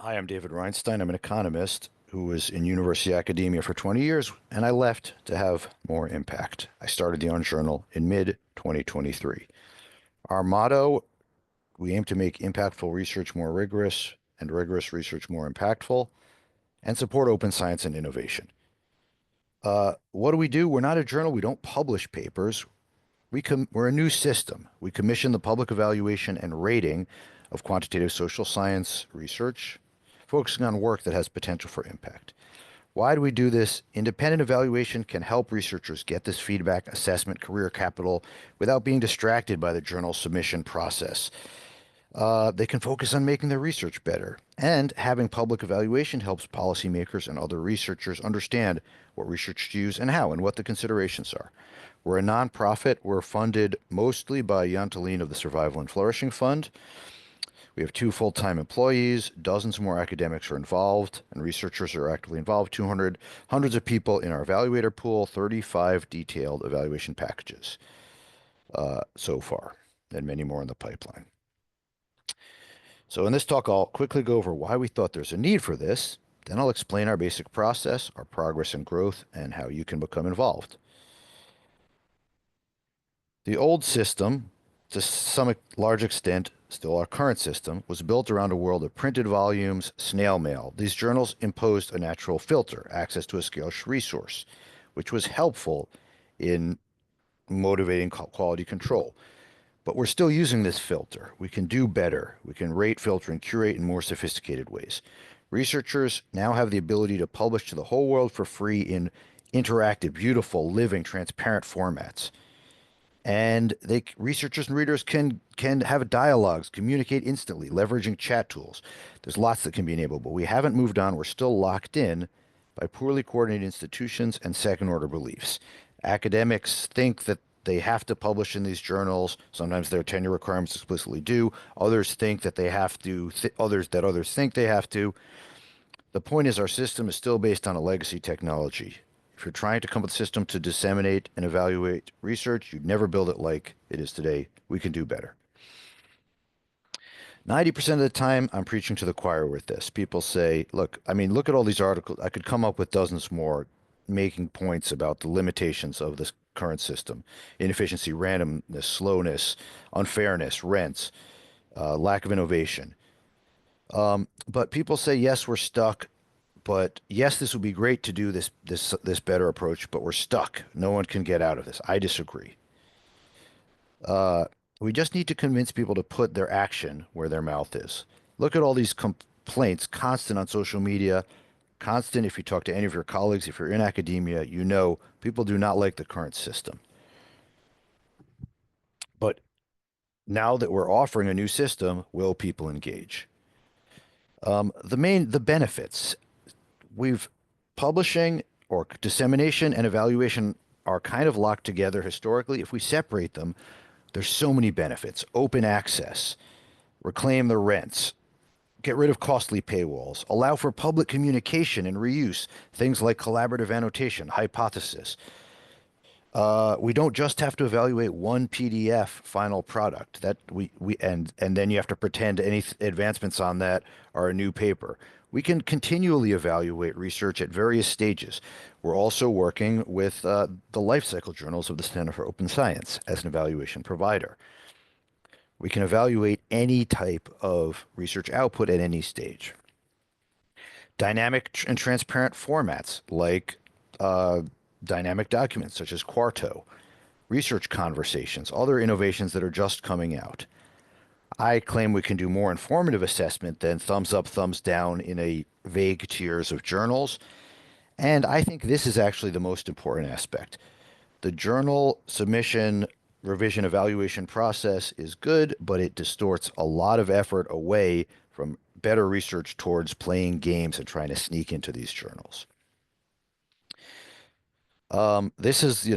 Hi, I'm David Reinstein. I'm an economist who was in university academia for 20 years, and I left to have more impact. I started the Unjournal in mid 2023. Our motto, we aim to make impactful research more rigorous and rigorous research more impactful and support open science and innovation. What do we do? We're not a journal. We don't publish papers. We're a new system. We commission the public evaluation and rating of quantitative social science research, focusing on work that has potential for impact. Why do we do this? Independent evaluation can help researchers get this feedback, assessment, career capital without being distracted by the journal submission process. They can focus on making their research better. And having public evaluation helps policymakers and other researchers understand what research to use and how and what the considerations are. We're a nonprofit. We're funded mostly by Jan Tallinn of the Survival and Flourishing Fund. We have 2 full-time employees, dozens more academics are involved, and researchers are actively involved, hundreds of people in our evaluator pool, 35 detailed evaluation packages so far, and many more in the pipeline. So in this talk, I'll quickly go over why we thought there's a need for this. Then I'll explain our basic process, our progress and growth, and how you can become involved. The old system, to some large extent, still our current system, was built around a world of printed volumes, snail mail. These journals imposed a natural filter, access to a scarce resource, which was helpful in motivating quality control. But we're still using this filter. We can do better. We can rate, filter, and curate in more sophisticated ways. Researchers now have the ability to publish to the whole world for free in interactive, beautiful, living, transparent formats. And researchers and readers can have dialogues, communicate instantly, leveraging chat tools. There's lots that can be enabled, but we haven't moved on. We're still locked in by poorly coordinated institutions and second-order beliefs. Academics think that they have to publish in these journals. Sometimes their tenure requirements explicitly do. Others think that they have to. Others think they have to. The point is, our system is still based on a legacy technology. If you're trying to come up with a system to disseminate and evaluate research, you'd never build it like it is today. We can do better. 90% of the time, I'm preaching to the choir with this. People say, look at all these articles. I could come up with dozens more making points about the limitations of this current system: inefficiency, randomness, slowness, unfairness, rents, lack of innovation. But people say, yes, we're stuck. But yes, this would be great to do this better approach, but we're stuck. No one can get out of this. I disagree. We just need to convince people to put their action where their mouth is. Look at all these complaints, constant on social media, constant if you talk to any of your colleagues, if you're in academia, you know people do not like the current system. But now that we're offering a new system, will people engage? The benefits. We've publishing or dissemination and evaluation are kind of locked together historically. If we separate them, there's so many benefits. Open access, reclaim the rents, get rid of costly paywalls, allow for public communication and reuse, things like collaborative annotation, hypothesis. We don't just have to evaluate one PDF final product that and then you have to pretend any advancements on that are a new paper. We can continually evaluate research at various stages. We're also working with the life cycle journals of the Center for Open Science as an evaluation provider. We can evaluate any type of research output at any stage. Dynamic and transparent formats like dynamic documents such as Quarto, research conversations, other innovations that are just coming out. I claim we can do more informative assessment than thumbs up, thumbs down in a vague tiers of journals. And I think this is actually the most important aspect. The journal submission, revision, evaluation process is good, but it distorts a lot of effort away from better research towards playing games and trying to sneak into these journals. This is,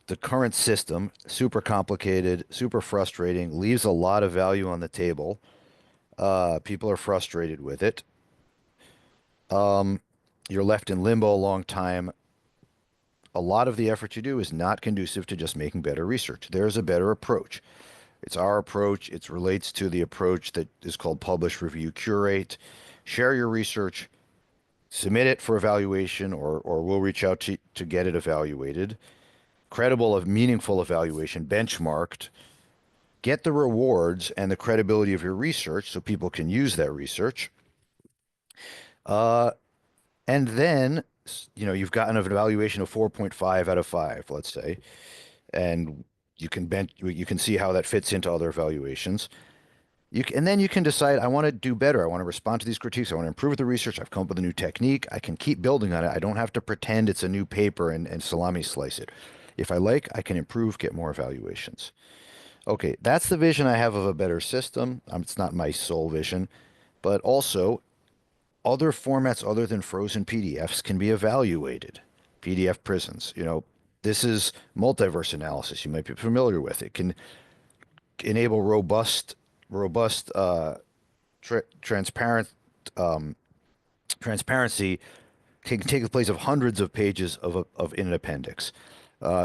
the current system, super complicated, super frustrating, leaves a lot of value on the table. People are frustrated with it. You're left in limbo a long time. A lot of the effort you do is not conducive to just making better research. There's a better approach. It's our approach. It relates to the approach that is called publish, review, curate. Share your research, submit it for evaluation, or we'll reach out to get it evaluated. Credible of meaningful evaluation, benchmarked. Get the rewards and the credibility of your research so people can use that research. Uh, and then, you've gotten an evaluation of 4.5 out of 5, let's say, and you can see how that fits into other evaluations. And then you can decide, I want to do better. I want to respond to these critiques. I want to improve the research. I've come up with a new technique. I can keep building on it. I don't have to pretend it's a new paper and salami slice it. If I like, I can improve, get more evaluations. Okay, that's the vision I have of a better system. It's not my sole vision, but also other formats other than frozen PDFs can be evaluated. PDF prisons, this is multiverse analysis you might be familiar with. It can enable robust, transparent transparency can take the place of hundreds of pages in an appendix.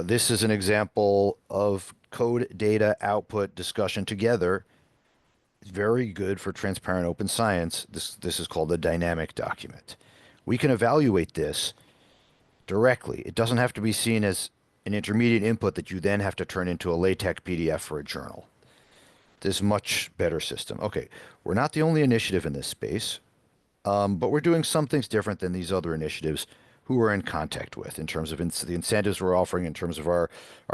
This is an example of code, data, output, discussion together. It's very good for transparent open science. This is called a dynamic document. We can evaluate this directly. It doesn't have to be seen as an intermediate input that you then have to turn into a LaTeX PDF for a journal. This is a much better system. Okay, we're not the only initiative in this space, but we're doing some things different than these other initiatives who we're in contact with in terms of the incentives we're offering, in terms of our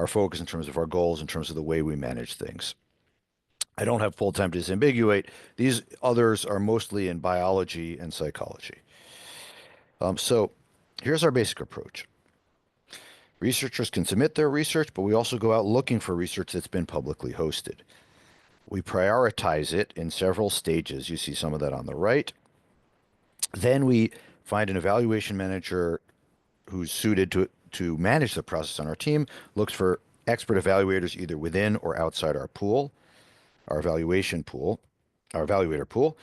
focus, in terms of our goals, in terms of the way we manage things. I don't have full time to disambiguate. These others are mostly in biology and psychology. So here's our basic approach. Researchers can submit their research, but we also go out looking for research that's been publicly hosted. We prioritize it in several stages. You see some of that on the right. Then we find an evaluation manager who's suited to manage the process on our team, looks for expert evaluators either within or outside our pool, our evaluation pool, our evaluator pool.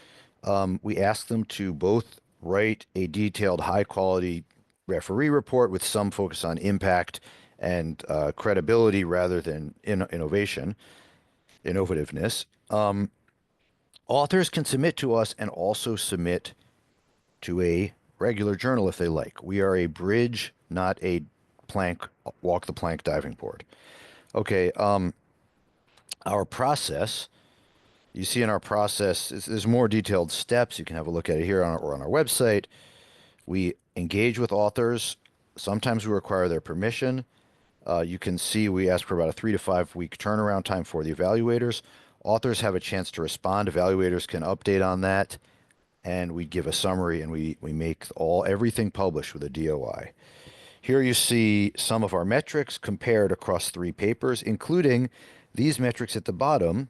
We ask them to both write a detailed, high-quality referee report with some focus on impact and credibility rather than innovativeness. Authors can submit to us and also submit to a regular journal if they like. We are a bridge, not a walk the plank diving board. Okay, our process, you see in our process, there's more detailed steps. You can have a look at it here or on our website. We engage with authors. Sometimes we require their permission. You can see we ask for about a 3 to 5 week turnaround time for the evaluators. Authors have a chance to respond. Evaluators can update on that, and we give a summary, and we make everything published with a DOI. Here you see some of our metrics compared across 3 papers, including these metrics at the bottom,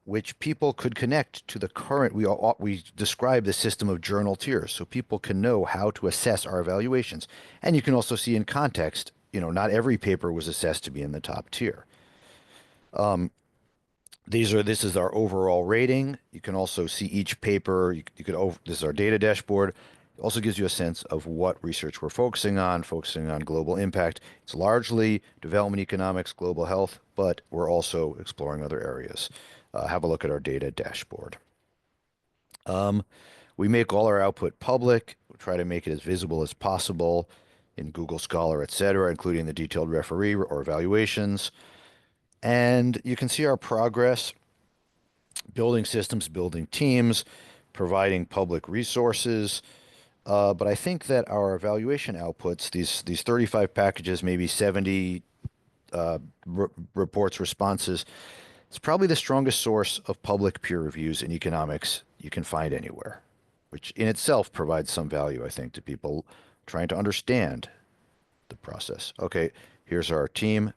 which people could connect to the current. We describe the system of journal tiers, so people can know how to assess our evaluations. And you can also see in context, not every paper was assessed to be in the top tier. This is our overall rating. You can also see each paper. This is our data dashboard. It also gives you a sense of what research we're focusing on global impact. It's largely development economics, global health, but we're also exploring other areas. Have a look at our data dashboard. We make all our output public. We try to make it as visible as possible in Google Scholar, etc., including the detailed referee or evaluations. And you can see our progress, building systems, building teams, providing public resources. But I think that our evaluation outputs, these 35 packages, maybe 70 reports, responses, it's probably the strongest source of public peer reviews in economics you can find anywhere, which in itself provides some value, I think, to people trying to understand the process. Okay, here's our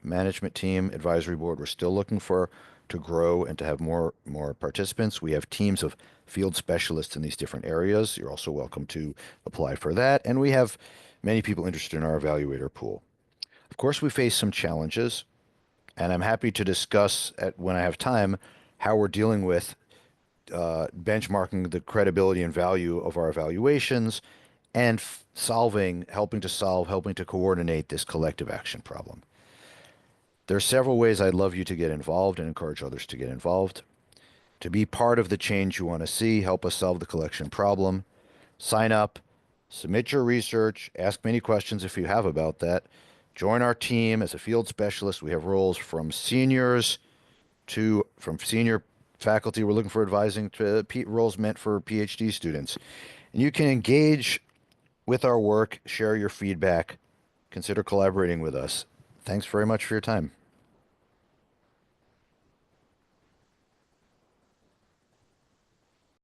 management team, advisory board. We're still looking to grow and to have more participants. We have teams of field specialists in these different areas. You're also welcome to apply for that. And we have many people interested in our evaluator pool. Of course, we face some challenges, and I'm happy to discuss when I have time how we're dealing with benchmarking the credibility and value of our evaluations and helping to coordinate this collective action problem. There are several ways I'd love you to get involved and encourage others to get involved. To be part of the change you want to see, help us solve the collection problem. Sign up, submit your research, ask me any questions if you have about that. Join our team as a field specialist. We have roles from seniors from senior faculty we're looking for advising to roles meant for PhD students. And you can engage with our work, share your feedback, consider collaborating with us. Thanks very much for your time.